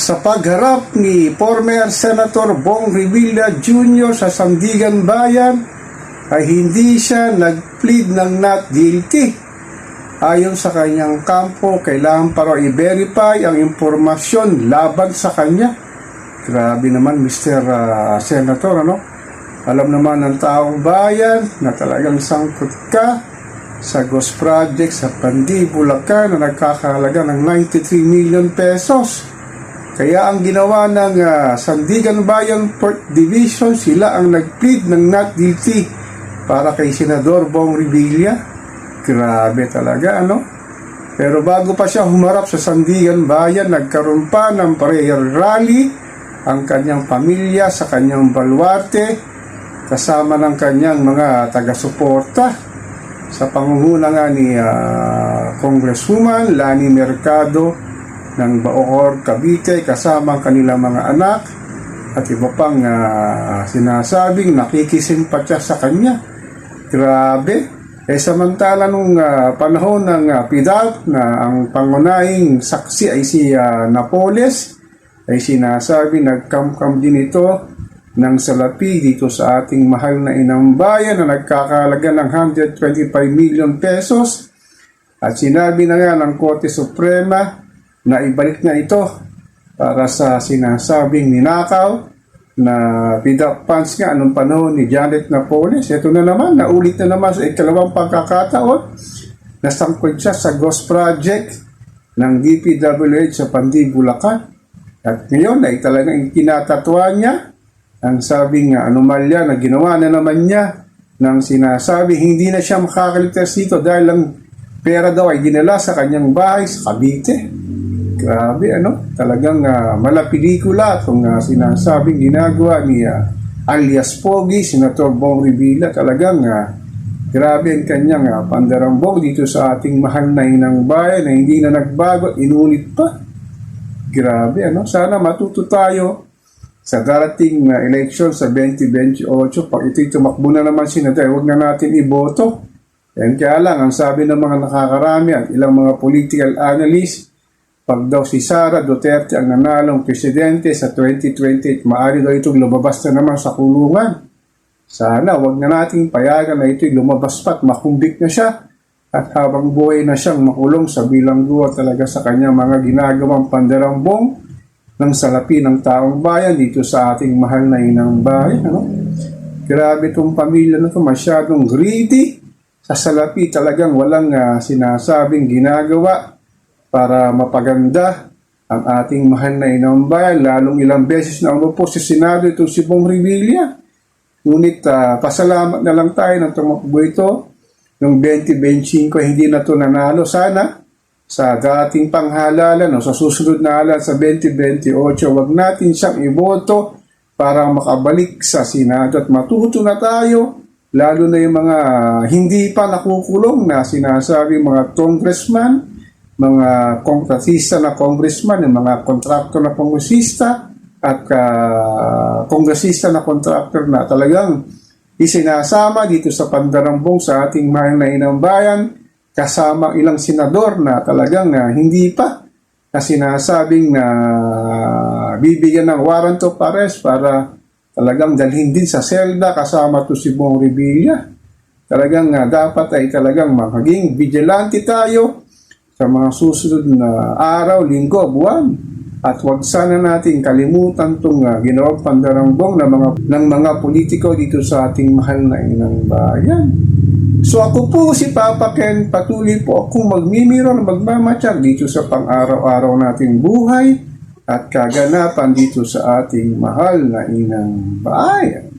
Sa pagharap ni former Senator Bong Revilla Jr. sa Sandigan Bayan ay hindi siya nag-plead ng not guilty. Ayon sa kanyang kampo, kailangan para i-verify ang impormasyon laban sa kanya. Grabe naman Mr. Senator, ano? Alam naman ng taong bayan na talagang sangkot ka sa ghost project sa Pandi, Bulacan na nagkakahalaga ng 93 million pesos. Kaya ang ginawa ng Sandigan Bayan Port Division, sila ang nag-plead ng not guilty para kay Senador Bong Revilla. Grabe talaga, ano? Pero bago pa siya humarap sa Sandigan Bayan, nagkaroon pa ng prayer rally ang kanyang pamilya sa kanyang baluarte kasama ng kanyang mga taga-suporta sa pangunguna nga ni Congresswoman Lani Mercado ng Bacoor, Cavite, kasama ang kanilang mga anak at iba pang sinasabing nakikisimpatya sa kanya. Grabe. Samantala nung panahon ng PDAP na ang pangunahing saksi ay si Napoles, ay sinasabi nagkamkam din ito ng salapi dito sa ating mahal na inang bayan na nagkakahalaga ng 125 million pesos. At sinabi na nga ng Korte Suprema na ibalik na ito para sa sinasabing ninakaw na PDAP funds nga anong panahon ni Janet Napoles. Ito na naman, naulit na naman sa ikalawang pagkakataon. Nasangkot siya sa ghost project ng DPWH sa Pandi, Bulacan. At ngayon ay talagang kinatatwa niya ang sabing anomalya na ginawa na naman niya ng sinasabi hindi na siya makakaligtas dito dahil ang pera daw ay dinala sa kanyang bahay sa Cavite. Grabe, ano? Talagang malapelikula itong sinasabing ginagawa ni alias Pogi, Senator Bong Revilla. Talagang grabe ang kanyang pandarambong dito sa ating mahal na inang bayan na hindi na nagbago, inulit pa. Grabe, ano? Sana matuto tayo sa darating na election sa 2028. Pag ito'y tumakbo na naman sinatay, huwag na natin iboto. Yan kaya lang, ang sabi ng mga nakakarami at ilang mga political analysts, pag daw si Sara Duterte ang nanalong presidente sa 2028, maaari daw itong lumabas na naman sa kulungan. Sana wag na nating payagan na ito'y lumabas pa at makumbik na siya at habang buhay na siyang makulong sa bilangguan talaga sa kanyang mga ginagawang pandarambong ng salapi ng taong bayan dito sa ating mahal na inang bayan. Ano? Grabe itong pamilya na ito, masyadong greedy. Sa salapi talagang walang sinasabing ginagawa para mapaganda ang ating mahal na inang bayan. Lalong ilang beses na umupo sa Senado itong si Bong Revilla. Ngunit pasalamat na lang tayo ng tumakbo ito. Noong 2025 hindi na ito nanalo. Sana sa dating panghalalan o sa susunod na halalan sa 2028, wag natin siyang iboto para makabalik sa Senado at matuto na tayo. Lalo na yung mga hindi pa nakukulong na sinasabi mga congressman, mga kongresista na congressman, yung mga kontraktor na kongresista at kongresista na kontraktor na talagang isinasama dito sa pandarambong sa ating mahal na inang bayan kasama ilang senador na talagang hindi pa na sinasabing na bibigyan ng warrant of arrest para talagang dalhin din sa selda kasama to si Bong Revilla. Talagang dapat ay talagang maging vigilante tayo sa mga susunod na araw, linggo, buwan. At huwag sana natin kalimutan itong ginawang pandarambong ng mga politiko dito sa ating mahal na inang bayan. So ako po si Papa Ken, patuloy po akong magmimiro na magmamatsyag dito sa pang-araw-araw nating buhay at kaganapan dito sa ating mahal na inang bayan.